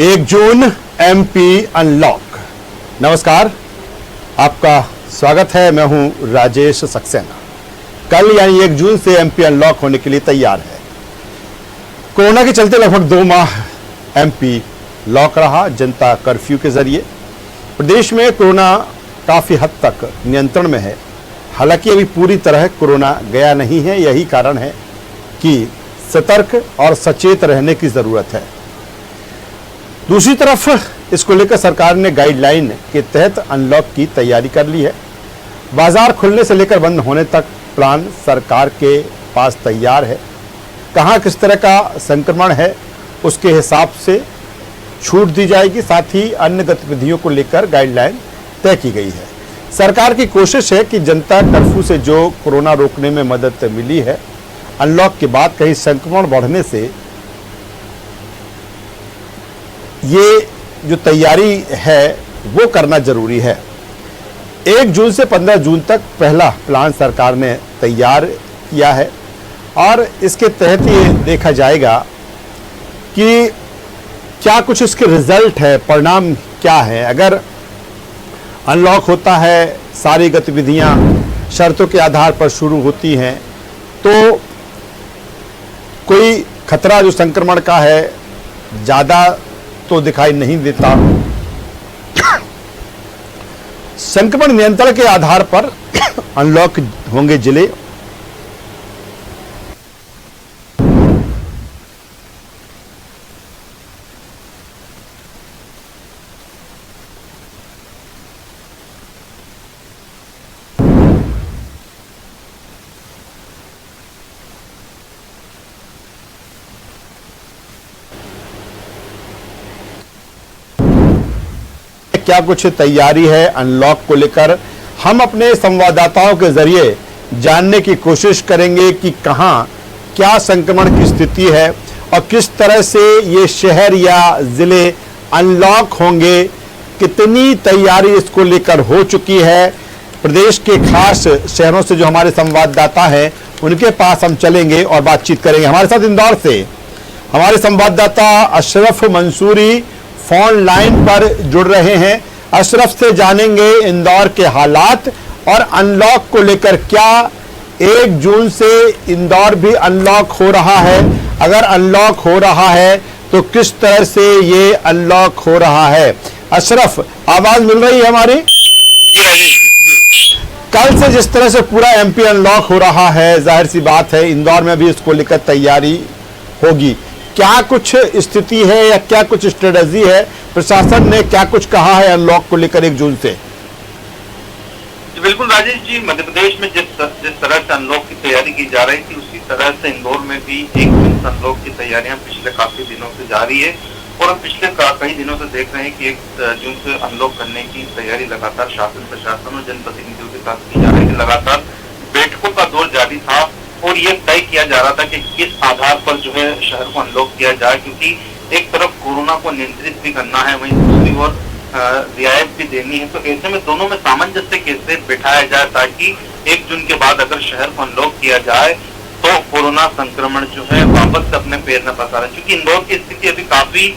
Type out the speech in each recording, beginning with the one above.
1 जून MP unlock. नमस्कार, आपका स्वागत है। मैं हूं राजेश सक्सेना। कल यानी 1 जून से एमपी अनलॉक होने के लिए तैयार है। कोरोना के चलते लगभग 2 माह एमपी लॉक रहा। जनता कर्फ्यू के जरिए प्रदेश में कोरोना काफी हद तक नियंत्रण में है। हालांकि अभी पूरी तरह कोरोना गया नहीं है। यही कारण है कि सतर्क और सचेत रहने की जरूरत है। दूसरी तरफ इसको लेकर सरकार ने गाइडलाइन के तहत अनलॉक की तैयारी कर ली है। बाजार खुलने से लेकर बंद होने तक प्लान सरकार के पास तैयार है। कहां किस तरह का संक्रमण है उसके हिसाब से छूट दी जाएगी। साथ ही अन्य गतिविधियों को लेकर गाइडलाइन तय की गई है। सरकार की कोशिश है कि जनता कर्फ्यू से जो कोरोना रोकने में मदद मिली है, अनलॉक के बाद कहीं संक्रमण बढ़ने से ये जो तैयारी है वो करना जरूरी है। 1 जून से 15 जून तक पहला प्लान सरकार ने तैयार किया है और इसके तहत ये देखा जाएगा कि क्या कुछ इसके रिजल्ट है, परिणाम क्या है। अगर अनलॉक होता है, सारी गतिविधियां शर्तों के आधार पर शुरू होती हैं, तो कोई खतरा जो संक्रमण का है ज़्यादा तो दिखाई नहीं देता। संक्रमण नियंत्रण के आधार पर अनलॉक होंगे जिले। क्या कुछ तैयारी है अनलॉक को लेकर, हम अपने संवाददाताओं के जरिए जानने की कोशिश करेंगे कि कहां क्या संक्रमण की स्थिति है और किस तरह से ये शहर या जिले अनलॉक होंगे, कितनी तैयारी इसको लेकर हो चुकी है। प्रदेश के खास शहरों से जो हमारे संवाददाता हैं उनके पास हम चलेंगे और बातचीत करेंगे। हमारे साथ इंदौर से हमारे संवाददाता अशरफ मंसूरी फोन लाइन पर जुड़ रहे हैं। अशरफ से जानेंगे इंदौर के हालात और अनलॉक को लेकर। क्या 1 जून से इंदौर भी अनलॉक हो रहा है? अगर अनलॉक हो रहा है तो किस तरह से ये अनलॉक हो रहा है? अशरफ, आवाज मिल रही है हमारी? कल से जिस तरह से पूरा एमपी अनलॉक हो रहा है, जाहिर सी बात है इंदौर में भी इसको लेकर तैयारी होगी। क्या कुछ स्थिति है या क्या कुछ स्ट्रेटजी है? प्रशासन ने क्या कुछ कहा है अनलॉक को लेकर 1 जून से? बिल्कुल राजेश जी, मध्य प्रदेश में जिस तरह से अनलॉक की तैयारी की जा रही थी, उसी तरह से इंदौर में भी 1 जून से अनलॉक की तैयारियां पिछले काफी दिनों से जारी है। और हम पिछले कई दिनों से देख रहे हैं कि 1 जून से अनलॉक करने की तैयारी लगातार शासन प्रशासन और जनप्रतिनिधियों के साथ की जा रही है। लगातार बैठकों का दौर जारी था और ये तय किया जा रहा था कि किस आधार पर जो है शहर को अनलॉक किया जाए, क्योंकि एक तरफ कोरोना को नियंत्रित भी करना है, वहीं दूसरी ओर रियायत भी देनी है। तो ऐसे में दोनों में सामंजस्य कैसे बिठाया जाए ताकि 1 जून के बाद अगर शहर को अनलॉक किया जाए तो कोरोना संक्रमण जो है वापस से अपने पैर न पसारे। क्योंकि इंदौर की स्थिति अभी काफी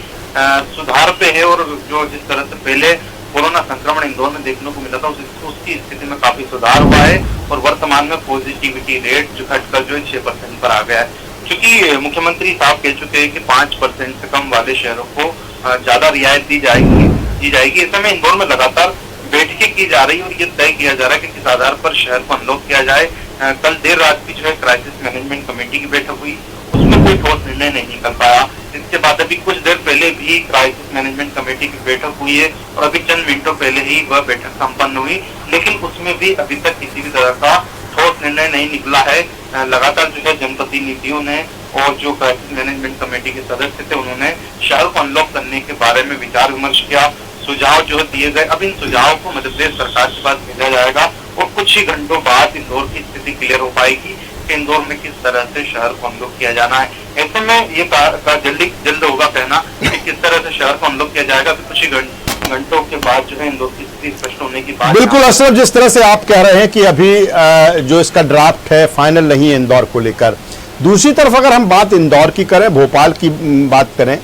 सुधार पे है और जो जिस तरह से पहले कोरोना संक्रमण इंदौर में देखने को मिला था उसकी स्थिति में काफी सुधार हुआ है और वर्तमान में पॉजिटिविटी रेट जो घटकर जो 6% पर आ गया है। क्योंकि मुख्यमंत्री साहब कह चुके हैं कि 5% से कम वाले शहरों को ज्यादा रियायत दी जाएगी। ऐसे में इंदौर में लगातार बैठकें की जा रही है और ये तय किया जा रहा है कि किस आधार पर शहर को अनलॉक किया जाए। कल देर रात की जो है क्राइसिस मैनेजमेंट कमेटी की बैठक हुई, उसमें कोई ठोस निर्णय नहीं निकल पाया। इसके बाद अभी कुछ देर पहले भी क्राइसिस मैनेजमेंट कमेटी की बैठक हुई है और अभी चंद मिनटों पहले ही वह बैठक संपन्न हुई, लेकिन उसमें भी अभी तक किसी भी तरह का ठोस निर्णय नहीं निकला है। लगातार जो है जनप्रतिनिधियों ने और जो क्राइसिस मैनेजमेंट कमेटी के सदस्य थे उन्होंने शहर को अनलॉक करने के बारे में विचार विमर्श किया, सुझाव जो है दिए गए। अब इन सुझावों को मध्य प्रदेश सरकार के पास भेजा जाएगा और कुछ ही घंटों बाद इंदौर की स्थिति क्लियर हो पाएगी कि इंदौर में किस तरह से शहर को अनलॉक किया जाना है। ऐसे में ये जल्द होगा कहना कि किस तरह से शहर को अनलॉक किया जाएगा। तो कुछ ही घंटों के बाद जो है इंदौर की स्थिति स्पष्ट होने की बात। बिल्कुल अशरफ, जिस तरह से आप कह रहे हैं कि अभी जो इसका ड्राफ्ट है फाइनल नहीं है इंदौर को लेकर, दूसरी तरफ अगर हम बात इंदौर की करें, भोपाल की बात करें,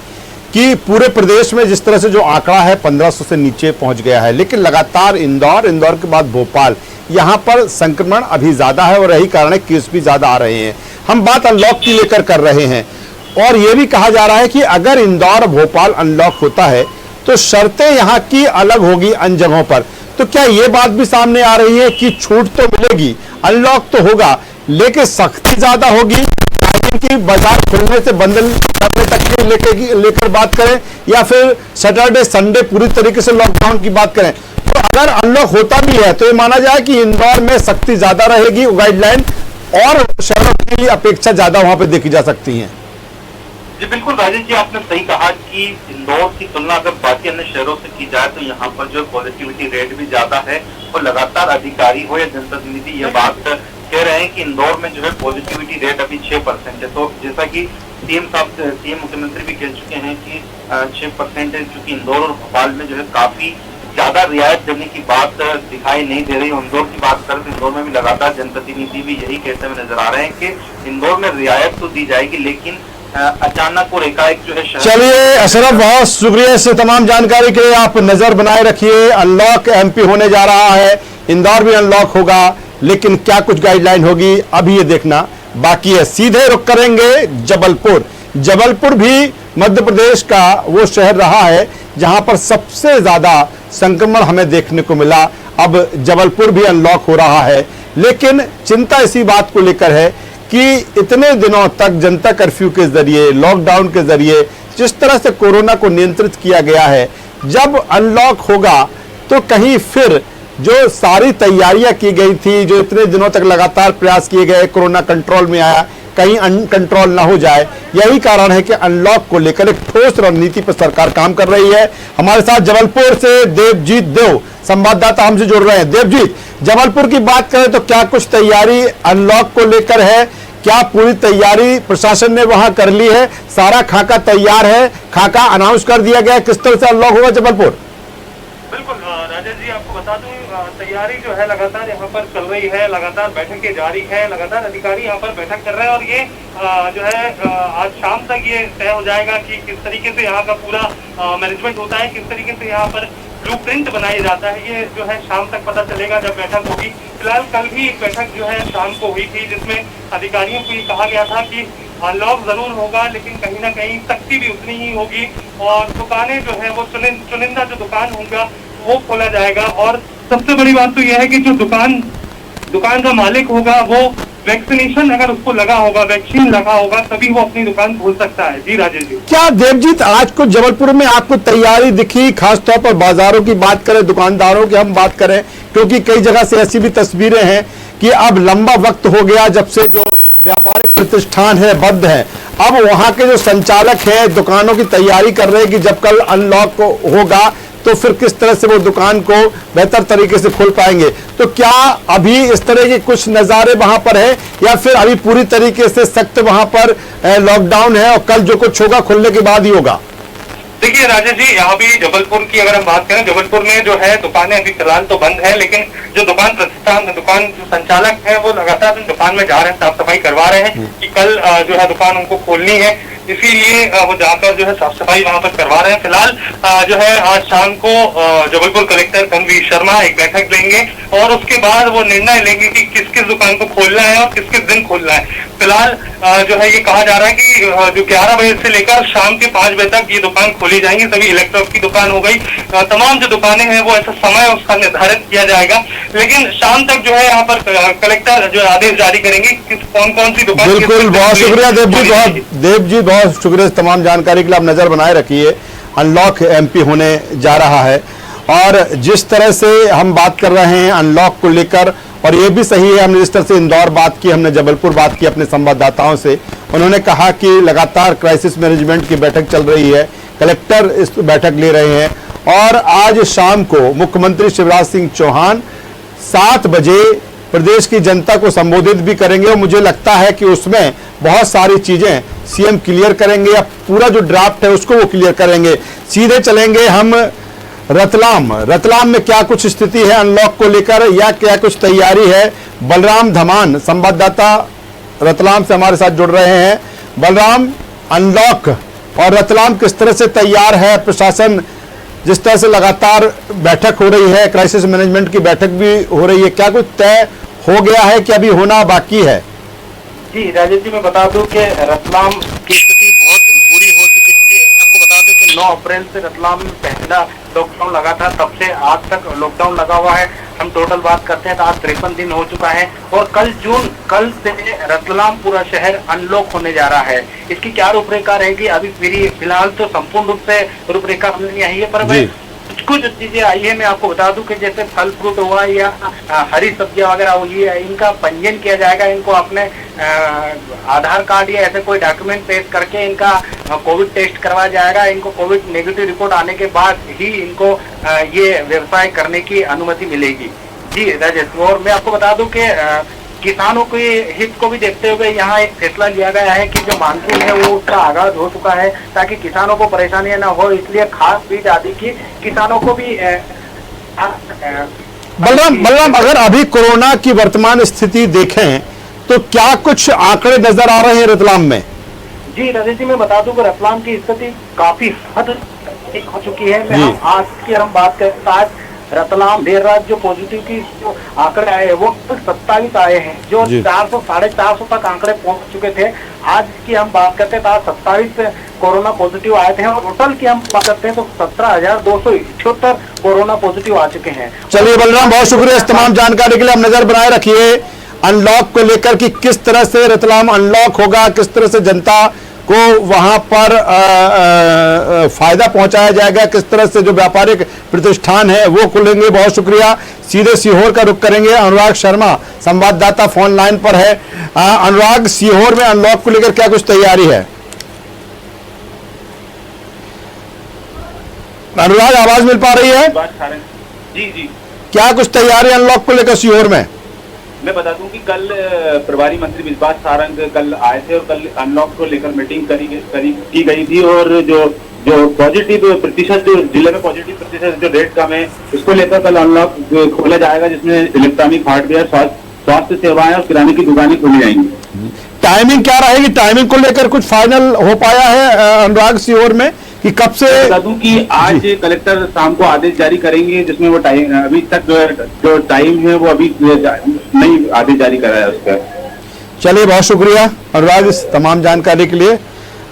कि पूरे प्रदेश में जिस तरह से जो आंकड़ा है 1500 से नीचे पहुंच गया है, लेकिन लगातार इंदौर के बाद भोपाल, यहां पर संक्रमण अभी ज्यादा है और यही कारण है केस भी ज्यादा आ रहे हैं। हम बात अनलॉक की लेकर कर रहे हैं और यह भी कहा जा रहा है कि अगर इंदौर भोपाल अनलॉक होता है तो शर्तें यहां की अलग होगी अन्य जगहों पर। तो क्या यह बात भी सामने आ रही है कि छूट तो मिलेगी, अनलॉक तो होगा, लेकिन सख्ती ज्यादा होगी, कि बाजार खुलने से बंद करने तक की लेकर बात करें या फिर सैटरडे संडे पूरी तरीके से लॉकडाउन की बात करें? तो अगर अनलॉक होता भी है तो ये माना जाए कि इंदौर में सख्ती ज्यादा रहेगी, गाइडलाइन और शहरों की अपेक्षा ज्यादा वहां पे देखी जा सकती है। जी बिल्कुल राजेश जी, आपने सही कहा कि इंदौर की तुलना अगर बाकी अन्य शहरों से की जाए तो यहाँ पर जो पॉजिटिविटी रेट भी ज्यादा है और लगातार अधिकारी हो या जनप्रतिनिधि ये बात कह रहे हैं कि इंदौर में जो है पॉजिटिविटी रेट अभी 6% है। तो जैसा कि सीएम मुख्यमंत्री भी कह चुके हैं कि 6% है, चूंकि इंदौर और भोपाल में जो है काफी ज्यादा रियायत देने की बात दिखाई नहीं दे रही। इंदौर की बात करें तो इंदौर में भी लगातार जनप्रतिनिधि भी यही कहते हुए नजर आ रहे हैं कि इंदौर में रियायत तो दी जाएगी लेकिन अचानक और एकाएक जो है। चलिए अशरफ, बहुत शुक्रिया इस तमाम जानकारी के लिए। आप नजर बनाए रखिए, अनलॉक एमपी होने जा रहा है, इंदौर भी अनलॉक होगा, लेकिन क्या कुछ गाइडलाइन होगी अभी ये देखना बाकी है। सीधे रुक करेंगे जबलपुर। जबलपुर भी मध्य प्रदेश का वो शहर रहा है जहां पर सबसे ज्यादा संक्रमण हमें देखने को मिला। अब जबलपुर भी अनलॉक हो रहा है, लेकिन चिंता इसी बात को लेकर है कि इतने दिनों तक जनता कर्फ्यू के जरिए, लॉकडाउन के जरिए जिस तरह से कोरोना को नियंत्रित किया गया है, जब अनलॉक होगा तो कहीं फिर जो सारी तैयारियां की गई थी, जो इतने दिनों तक लगातार प्रयास किए गए, कोरोना कंट्रोल में आया, कहीं अनकंट्रोल ना हो जाए। यही कारण है कि अनलॉक को लेकर एक ठोस रणनीति पर सरकार काम कर रही है। हमारे साथ जबलपुर से देवजीत देव संवाददाता हमसे जुड़ रहे हैं। देवजीत, जबलपुर की बात करें तो क्या कुछ तैयारी अनलॉक को लेकर है? क्या पूरी तैयारी प्रशासन ने वहां कर ली है? सारा खाका तैयार है? खाका अनाउंस कर दिया गया, किस तरह से अनलॉक होगा जबलपुर? बिल्कुल राजेश जी, आपको बता दूं तैयारी जो है लगातार यहाँ पर चल रही है, लगातार बैठकें जारी है, लगातार अधिकारी यहाँ पर बैठक कर रहे हैं और ये जो है आज शाम तक ये तय हो जाएगा कि किस तरीके से यहाँ का पूरा मैनेजमेंट होता है, किस तरीके से यहाँ पर ब्लूप्रिंट बनाया जाता है। ये जो है शाम तक पता चलेगा जब बैठक होगी। फिलहाल कल भी एक बैठक जो है शाम को हुई थी जिसमें अधिकारियों को ये कहा गया था कि अनलॉक जरूर होगा लेकिन कहीं ना कहीं सख्ती भी उतनी ही होगी और दुकानें जो है वो चुनिंदा जो दुकान होगा वो खोला जाएगा। और सबसे बड़ी बात तो यह है कि जो दुकान का मालिक होगा वो वैक्सीनेशन अगर उसको लगा होगा, वैक्सीन लगा होगा, तभी वो अपनी दुकान खोल सकता है। जी राजेश जी। क्या देवजीत, आज को जबलपुर में आपको तैयारी दिखी, खासतौर पर बाजारों की बात करें, दुकानदारों की हम बात करें, क्योंकि कई जगह से ऐसी भी तस्वीरें हैं कि अब लंबा वक्त हो गया जब से जो व्यापारिक प्रतिष्ठान है बंद है, अब वहां के जो संचालक है दुकानों की तैयारी कर रहे हैं कि जब कल अनलॉक होगा तो फिर किस तरह से वो दुकान को बेहतर तरीके से खोल पाएंगे। तो क्या अभी इस तरह के कुछ नज़ारे वहां पर है या फिर अभी पूरी तरीके से सख्त वहां पर लॉकडाउन है और कल जो कुछ होगा खुलने के बाद ही होगा? देखिए राजेश जी, यहाँ भी जबलपुर की अगर हम बात करें, जबलपुर में जो है दुकानें अभी फिलहाल तो बंद है, लेकिन जो दुकान जो संचालक है वो लगातार दुकान में जा रहे हैं, साफ सफाई करवा रहे हैं कि कल जो है दुकान उनको खोलनी है, इसीलिए वो जाकर जो है साफ सफाई वहां पर करवा रहे हैं। फिलहाल जो है आज शाम को जबलपुर कलेक्टर कनवीर शर्मा एक बैठक लेंगे और उसके बाद वो निर्णय लेंगे कि किस किस दुकान को खोलना है और किस किस दिन खोलना है। फिलहाल जो है ये कहा जा रहा है कि जो 11 बजे से लेकर शाम के 5 बजे तक ये दुकान खोली जाएंगी। सभी इलेक्ट्रॉनिक की दुकान हो गई, तमाम जो दुकानें हैं वो ऐसा समय उसका निर्धारित किया जाएगा, लेकिन शाम तक जो है यहाँ पर कलेक्टर जो आदेश जारी करेंगे किस कौन कौन सी दुकान। बिल्कुल, बहुत शुक्रिया देवजी, बहुत शुक्रिया इस तमाम जानकारी के लिए। आप नजर बनाए रखिए, अनलॉक एमपी होने जा रहा है और जिस तरह से हम बात कर रहे हैं अनलॉक को लेकर, और ये भी सही है, हमने जिस तरह से इंदौर बात की, हमने जबलपुर बात की अपने संवाददाताओं से, उन्होंने कहा कि लगातार क्राइसिस मैनेजमेंट की बैठक चल रही है, कलेक्टर इस बैठक ले रहे हैं और आज शाम को मुख्यमंत्री शिवराज सिंह चौहान 7 बजे प्रदेश की जनता को संबोधित भी करेंगे और मुझे लगता है कि उसमें बहुत सारी चीजें सीएम क्लियर करेंगे या पूरा जो ड्राफ्ट है उसको वो क्लियर करेंगे। सीधे चलेंगे हम रतलाम में क्या कुछ स्थिति है अनलॉक को लेकर या क्या कुछ तैयारी है? बलराम धमान संवाददाता रतलाम से हमारे साथ जुड़ रहे हैं। बलराम, अनलॉक और रतलाम किस तरह से तैयार है, प्रशासन जिस तरह से लगातार बैठक हो रही है, क्राइसिस मैनेजमेंट की बैठक भी हो रही है, क्या कुछ तय हो गया है कि अभी होना बाकी है? जी राजेश जी, मैं बता दूं कि रतलाम की स्थिति बहुत बुरी हो चुकी थी। आपको बता दूं कि 9 अप्रैल से रतलाम में पहला लॉकडाउन लगा था, तब से आज तक लॉकडाउन लगा हुआ है। हम टोटल बात करते हैं तो आज 53 दिन हो चुका है और कल से रतलाम पूरा शहर अनलॉक होने जा रहा है। इसकी क्या रूपरेखा रहेगी अभी फिलहाल तो संपूर्ण रूप से रूपरेखा नहीं आई है, पर कुछ चीजें आई है। मैं आपको बता दूं कि जैसे फल फ्रूट हुआ या हरी सब्जियां वगैरह हुई है, इनका पंजीयन किया जाएगा। इनको अपने आधार कार्ड या ऐसे कोई डॉक्यूमेंट पेश करके इनका कोविड टेस्ट करवाया जाएगा। इनको कोविड नेगेटिव रिपोर्ट आने के बाद ही इनको ये व्यवसाय करने की अनुमति मिलेगी। जी राजेश, और मैं आपको बता दूं कि किसानों के हित को भी देखते हुए यहाँ एक फैसला लिया गया है कि जो मानसून है वो उसका आगाज हो चुका है, ताकि किसानों को परेशानियां ना हो, इसलिए खाद बीज आदि की किसानों को भी बलराम, अगर अभी कोरोना की वर्तमान स्थिति देखें तो क्या कुछ आंकड़े नजर आ रहे हैं रतलाम में? जी राजेश जी, मैं बता दूं कि रतलाम की स्थिति काफी हद तक हो चुकी है। आज की हम बात करें तो आज रतलाम देर रात जो पॉजिटिव की जो आंकड़े आए हैं वो 27 आए हैं, जो 400 साढ़े 400 तक आंकड़े पहुंच चुके थे। आज की हम बात करते हैं तो आज 27 कोरोना पॉजिटिव आए थे और टोटल की हम बात करते हैं तो 17,278 कोरोना पॉजिटिव आ चुके हैं। चलिए बलराम, बहुत शुक्रिया इस तमाम जानकारी के लिए। आप नजर बनाए रखिए अनलॉक को लेकर कि किस तरह से रतलाम अनलॉक होगा, किस तरह से जनता को वहां पर फायदा पहुंचाया जाएगा, किस तरह से जो व्यापारिक प्रतिष्ठान है वो खुलेंगे। बहुत शुक्रिया। सीधे सीहोर का रुख करेंगे, अनुराग शर्मा संवाददाता फोन लाइन पर है। अनुराग, सीहोर में अनलॉक को लेकर क्या कुछ तैयारी है? अनुराग, आवाज मिल पा रही है? जी जी, क्या कुछ तैयारी अनलॉक को लेकर सीहोर में? मैं बता दूं कि कल प्रभारी मंत्री विश्वास सारंग कल आए थे और कल अनलॉक को लेकर मीटिंग की गई थी और जो पॉजिटिव प्रतिशत, जो जिले में पॉजिटिव प्रतिशत जो रेट कम है, उसको लेकर कल अनलॉक खोला जाएगा, जिसमें इलेक्ट्रॉनिक हार्डवेयर, स्वास्थ्य सेवाएं और किराने की दुकानें खोली जाएंगी। टाइमिंग क्या रहेगी? टाइमिंग को लेकर कुछ फाइनल हो पाया है अनुराग सीहोर में कि कब से? बता दूं कि आज कलेक्टर शाम को आदेश जारी करेंगे, जिसमें वो टाइम अभी तक जो टाइम है वो अभी नहीं आदेश जारी करा है उसका। चलिए, बहुत शुक्रिया अनुराग इस तमाम जानकारी के लिए।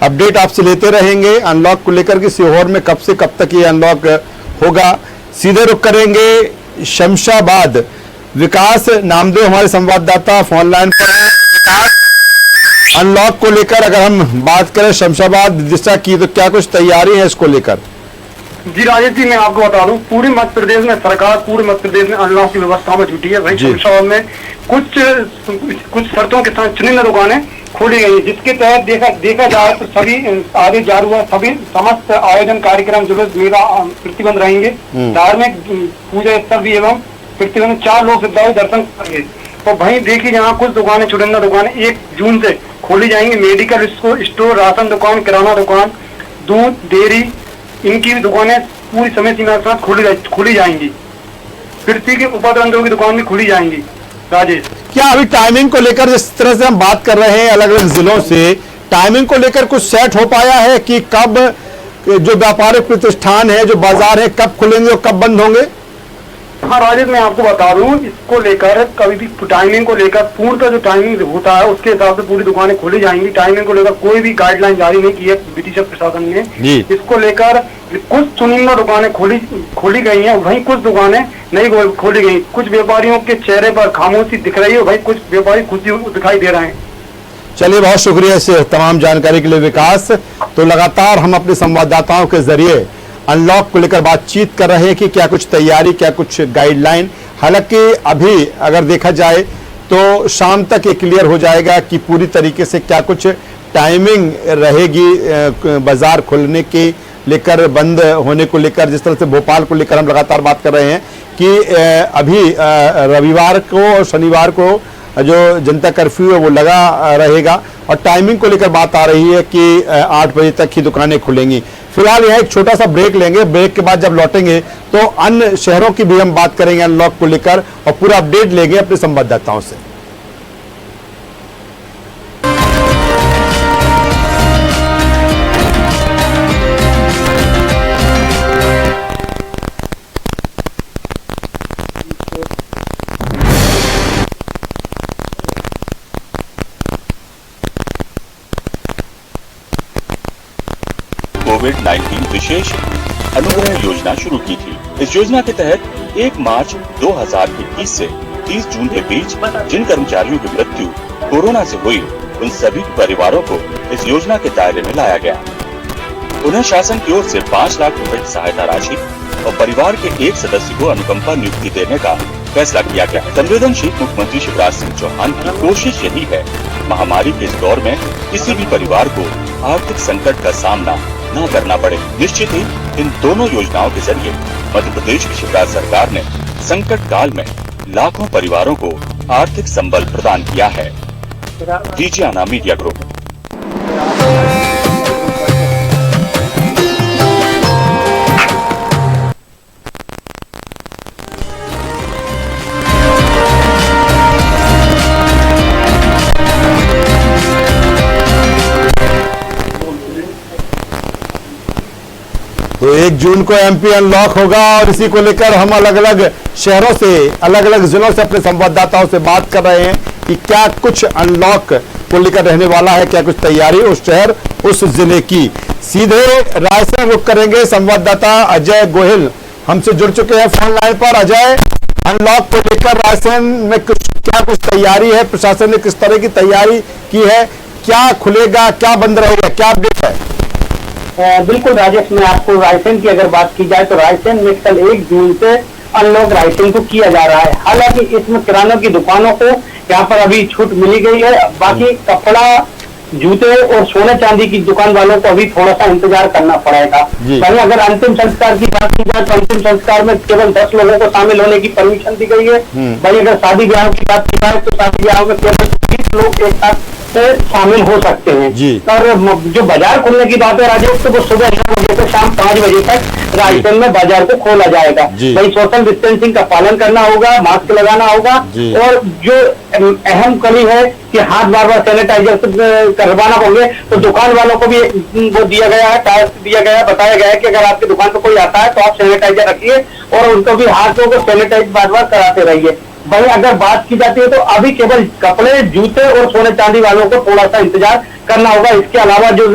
अपडेट आपसे लेते रहेंगे अनलॉक को लेकर कि सीहोर में कब से कब तक ये अनलॉक होगा। सीधे रुख करेंगे शमशाबाद। विकास नामदेव हमारे संवाददाता फोन लाइन पर है। विकास, अनलॉक को लेकर अगर हम बात करें शमशाबाद दिशा की तो क्या कुछ तैयारी है इसको लेकर? जी राजेश जी, मैं आपको बता दूं, पूरे मध्य प्रदेश में सरकार पूरे मध्य प्रदेश में अनलॉक की व्यवस्था में जुटी है। वही शमशाबाद में कुछ शर्तों के साथ चुनिंदा दुकानें खोली गई, जिसके तहत देखा जाए तो सभी आदेश जारी हुआ, सभी समस्त आयोजन कार्यक्रम जुलूस मेला प्रतिबंध रहेंगे। धार्मिक पूजा स्थल भी एवं प्रतिबंध, 4 लोग श्रद्धालु दर्शन करेंगे। तो वहीं देखिए, यहाँ कुछ दुकानें, चुनिंदा दुकानें 1 जून से खोली जाएंगी। मेडिकल स्टोर, राशन दुकान, किराना दुकान, दूध, डेयरी, इनकी भी दुकानें पूरी समय सीमा के साथ खोली जाएंगी। कृषि के उपद्रव्यों की दुकान भी खुली जाएंगी। राजेश, क्या अभी टाइमिंग को लेकर जिस तरह से हम बात कर रहे हैं अलग अलग जिलों से, टाइमिंग को लेकर कुछ सेट हो पाया है कि कब जो व्यापारिक प्रतिष्ठान है, जो बाजार है, कब खुलेंगे और कब बंद होंगे? हाँ राजेश, मैं आपको बता दूं, इसको लेकर कभी भी टाइमिंग को लेकर पूर्णतः जो टाइमिंग होता है उसके हिसाब से पूरी दुकानें खोली जाएंगी। टाइमिंग को लेकर कोई भी गाइडलाइन जारी नहीं की है ब्रिटिश प्रशासन ने। इसको लेकर कुछ चुनिंदा दुकानें खोली गई हैं, वहीं कुछ दुकानें नहीं खोली गई। कुछ व्यापारियों के चेहरे पर खामोशी दिख रही है, वहीं कुछ व्यापारी खुशी दिखाई दे रहे हैं। चलिए, बहुत शुक्रिया इस तमाम जानकारी के लिए विकास। तो लगातार हम अपने संवाददाताओं के जरिए अनलॉक को लेकर बातचीत कर रहे हैं कि क्या कुछ तैयारी, क्या कुछ गाइडलाइन। हालांकि अभी अगर देखा जाए तो शाम तक ये क्लियर हो जाएगा कि पूरी तरीके से क्या कुछ टाइमिंग रहेगी बाजार खुलने के लेकर, बंद होने को लेकर। जिस तरह से भोपाल को लेकर हम लगातार बात कर रहे हैं कि अभी रविवार को और शनिवार को जो जनता कर्फ्यू है वो लगा रहेगा और टाइमिंग को लेकर बात आ रही है कि 8 बजे तक ही दुकानें खुलेंगी। फिलहाल यह एक छोटा सा ब्रेक लेंगे। ब्रेक के बाद जब लौटेंगे तो अन्य शहरों की भी हम बात करेंगे अनलॉक को लेकर और पूरा अपडेट लेंगे अपने संवाददाताओं से। कोविड-19 विशेष अनुग्रह योजना शुरू की थी। इस योजना के तहत 1 मार्च 2021 से 30 जून के बीच जिन कर्मचारियों की मृत्यु कोरोना से हुई, उन सभी परिवारों को इस योजना के दायरे में लाया गया। उन्हें शासन की ओर से 5 लाख रुपए की सहायता राशि और परिवार के एक सदस्य को अनुकंपा नियुक्ति देने का फैसला किया गया। संवेदनशील मुख्यमंत्री शिवराज सिंह चौहान की कोशिश यही है, महामारी के इस दौर में किसी भी परिवार को आर्थिक संकट का सामना न करना पड़े। निश्चित ही इन दोनों योजनाओं के जरिए मध्य प्रदेश की शिवराज सरकार ने संकट काल में लाखों परिवारों को आर्थिक संबल प्रदान किया है। विजयाना मीडिया ग्रुप। तो 1 जून को एमपी अनलॉक होगा और इसी को लेकर हम अलग अलग शहरों से, अलग अलग जिलों से अपने संवाददाताओं से बात कर रहे हैं कि क्या कुछ अनलॉक को लेकर रहने वाला है, क्या कुछ तैयारी उस शहर उस जिले की। सीधे रायसेन रुख करेंगे। संवाददाता अजय गोहिल हमसे जुड़ चुके हैं फोन लाइन पर। अजय, अनलॉक को लेकर रायसेन में क्या कुछ तैयारी है, प्रशासन ने किस तरह की तैयारी की है, क्या खुलेगा, क्या बंद रहेगा, क्या अपडेट है? बिल्कुल राजेश, मैं आपको रायसेन की अगर बात की जाए तो रायसेन में कल 1 जून से अनलॉक रायसेन को किया जा रहा है। हालांकि इसमें किरानों की दुकानों को यहाँ पर अभी छूट मिली गई है, बाकी कपड़ा, जूते और सोने चांदी की दुकान वालों को अभी थोड़ा सा इंतजार करना पड़ेगा। वहीं अगर अंतिम संस्कार की बात की जाए तो अंतिम संस्कार में केवल 10 लोगों को शामिल होने की परमिशन दी गई है। वहीं अगर शादी ब्याह की बात की जाए तो शादी ब्याह में केवल 20 लोग एक साथ से शामिल हो सकते हैं। और जो बाजार खुलने की बात है राजेश, तो वो सुबह 9 बजे से शाम 5 बजे तक रायसेन में बाजार को खोला जाएगा। वही सोशल डिस्टेंसिंग का पालन करना होगा, मास्क लगाना होगा और जो अहम कड़ी है कि हाथ बार बार सैनिटाइजर से करवाना होंगे। तो दुकान वालों को भी वो दिया गया है, टास्क दिया गया है, बताया गया है कि अगर आपकी दुकान पर कोई आता है तो आप सैनिटाइजर रखिए और उनको भी हाथों को सैनिटाइज बार बार कराते रहिए। वहीं अगर बात की जाती है तो अभी केवल कपड़े, जूते और सोने चांदी वालों को थोड़ा सा इंतजार करना होगा। इसके अलावा जो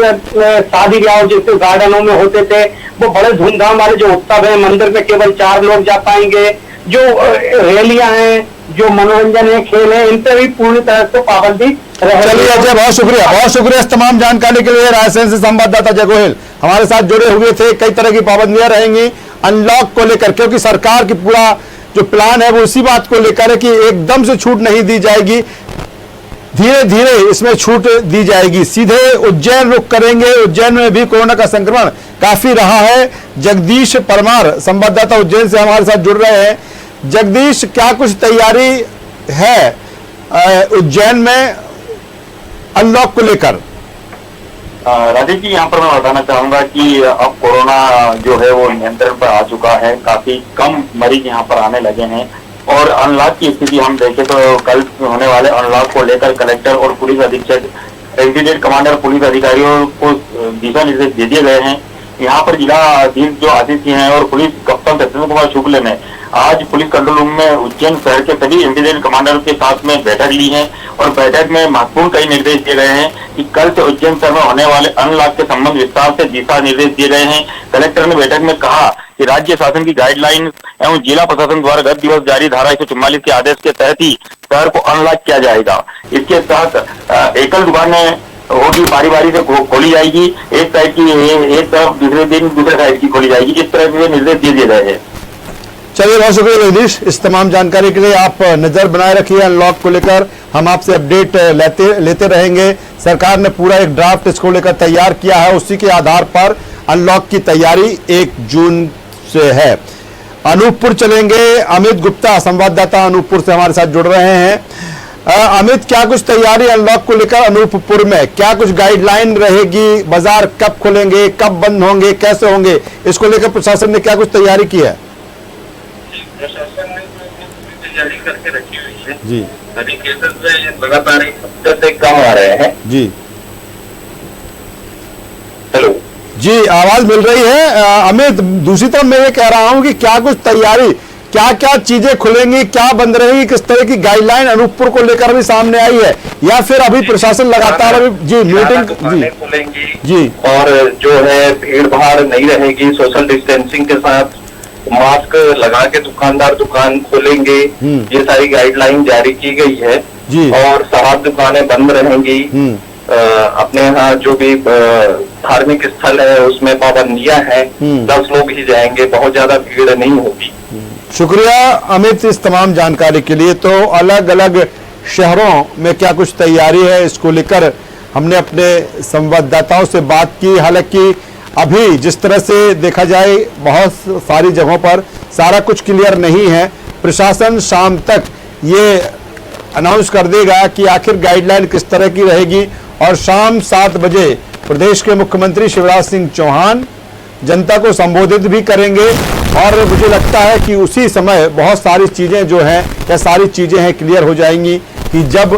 शादी ब्याह जैसे गार्डनों में होते थे, वो बड़े धूमधाम वाले जो उत्सव है, मंदिर में केवल 4 लोग जा पाएंगे। जो रैलियां हैं, जो मनोरंजन है, खेल है, इन पर भी पूरी तरह से पाबंदी चलिए अजय, बहुत शुक्रिया इस तमाम जानकारी के लिए। रायसेन से संवाददाता अजय गोहिल हमारे साथ जुड़े हुए थे। कई तरह की पाबंदियां रहेंगी अनलॉक को लेकर, क्योंकि सरकार की पूरा जो प्लान है वो उसी बात को लेकर है कि एकदम से छूट नहीं दी जाएगी, धीरे धीरे इसमें छूट दी जाएगी। सीधे उज्जैन रुख करेंगे। उज्जैन में भी कोरोना का संक्रमण काफी रहा है। जगदीश परमार संवाददाता उज्जैन से हमारे साथ जुड़ रहे हैं। जगदीश, क्या कुछ तैयारी है उज्जैन में अनलॉक को लेकर? राजेश जी, यहाँ पर मैं बताना चाहूंगा कि अब कोरोना जो है वो नियंत्रण पर आ चुका है। काफी कम मरीज यहाँ पर आने लगे हैं और अनलॉक की स्थिति हम देखें तो कल होने वाले अनलॉक को लेकर कलेक्टर और पुलिस अधीक्षक, एग्जीक्यूटिव कमांडर पुलिस अधिकारियों को दिशा निर्देश दे दिए गए हैं। यहाँ पर जिलाधीश जो आशीष सिंह हैं और पुलिस कप्तान सत्येंद्र कुमार शुक्ल ने आज पुलिस कंट्रोल रूम में उज्जैन शहर के सभी इंडिविजुअल कमांडरों के साथ में बैठक ली है और बैठक में महत्वपूर्ण कई निर्देश दिए गए हैं कि कल से उज्जैन शहर में होने वाले अनलॉक के संबंध विस्तार से दिशा निर्देश दिए गए हैं। कलेक्टर ने बैठक में कहा कि राज्य शासन की गाइडलाइन एवं जिला प्रशासन द्वारा गत दिवस जारी धारा 144 के आदेश के तहत ही शहर को अनलॉक किया जाएगा। इसके तहत एकल दुकानें होगी, बारी बारी से खोली जाएगी। एक साइड की एक तरफ, दूसरे दिन दूसरे साइड की खोली जाएगी। इस तरह के निर्देश दे दिए गए हैं। चलिए, बहुत शुक्रिया जगदीश इस तमाम जानकारी के लिए। आप नजर बनाए रखिए अनलॉक को लेकर, हम आपसे अपडेट लेते रहेंगे। सरकार ने पूरा एक ड्राफ्ट इसको लेकर तैयार किया है, उसी के आधार पर अनलॉक की तैयारी 1 जून से है। अनूपपुर चलेंगे। अमित गुप्ता संवाददाता अनूपपुर से हमारे साथ जुड़ रहे हैं। अमित, क्या कुछ तैयारी अनलॉक को लेकर अनूपपुर में, क्या कुछ गाइडलाइन रहेगी? बाजार कब खुलेंगे, कब बंद होंगे, कैसे होंगे, इसको लेकर प्रशासन ने क्या कुछ तैयारी की है? प्रशासन ने तैयारी करके रखी हुई है जी। अभी केसेस में लगातार 1 हफ्ते से कम आ रहे हैं जी। हेलो जी, आवाज मिल रही है। अमित, दूसरी तरफ मैं ये कह रहा हूं कि क्या कुछ तैयारी, क्या क्या चीजें खुलेंगी, क्या बंद रहेगी, किस तरह की गाइडलाइन अनूपपुर को लेकर भी सामने आई है, या फिर अभी प्रशासन लगातार अभी जी मीटिंग जी खुलेंगी जी और जो है भीड़ भाड़ नहीं रहेगी, सोशल डिस्टेंसिंग के साथ मास्क लगा के दुकानदार दुकान खोलेंगे, ये सारी गाइडलाइन जारी की गई है जी। और शराब दुकानें बंद रहेंगी। अपने यहाँ जो भी धार्मिक स्थल है उसमें पाबंदियां हैं, 10 लोग ही जाएंगे, बहुत ज्यादा भीड़ नहीं होगी। शुक्रिया अमित इस तमाम जानकारी के लिए। तो अलग अलग शहरों में क्या कुछ तैयारी है, इसको लेकर हमने अपने संवाददाताओं से बात की। हालांकि अभी जिस तरह से देखा जाए बहुत सारी जगहों पर सारा कुछ क्लियर नहीं है। प्रशासन शाम तक ये अनाउंस कर देगा कि आखिर गाइडलाइन किस तरह की रहेगी, और शाम 7 बजे प्रदेश के मुख्यमंत्री शिवराज सिंह चौहान जनता को संबोधित भी करेंगे। और मुझे लगता है कि उसी समय बहुत सारी चीज़ें जो हैं या सारी चीज़ें हैं क्लियर हो जाएंगी कि जब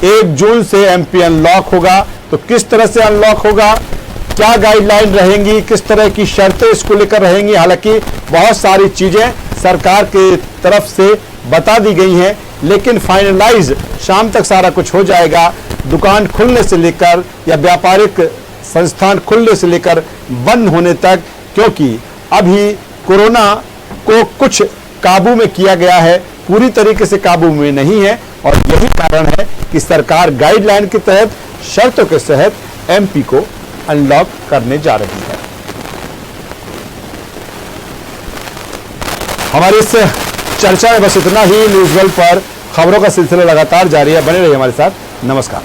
1 जून से एमपी अनलॉक होगा तो किस तरह से अनलॉक होगा, क्या गाइडलाइन रहेंगी, किस तरह की शर्तें इसको लेकर रहेंगी। हालांकि बहुत सारी चीज़ें सरकार की तरफ से बता दी गई हैं, लेकिन फाइनलाइज शाम तक सारा कुछ हो जाएगा, दुकान खुलने से लेकर या व्यापारिक संस्थान खुलने से लेकर बंद होने तक, क्योंकि अभी कोरोना को कुछ काबू में किया गया है, पूरी तरीके से काबू में नहीं है। और यही कारण है कि सरकार गाइडलाइन के तहत, शर्तों के तहत एमपी को अनलॉक करने जा रही है। हमारी इस चर्चा में बस इतना ही। न्यूज़ वर्ल्ड पर खबरों का सिलसिला लगातार जारी है, बने रहिए हमारे साथ। नमस्कार।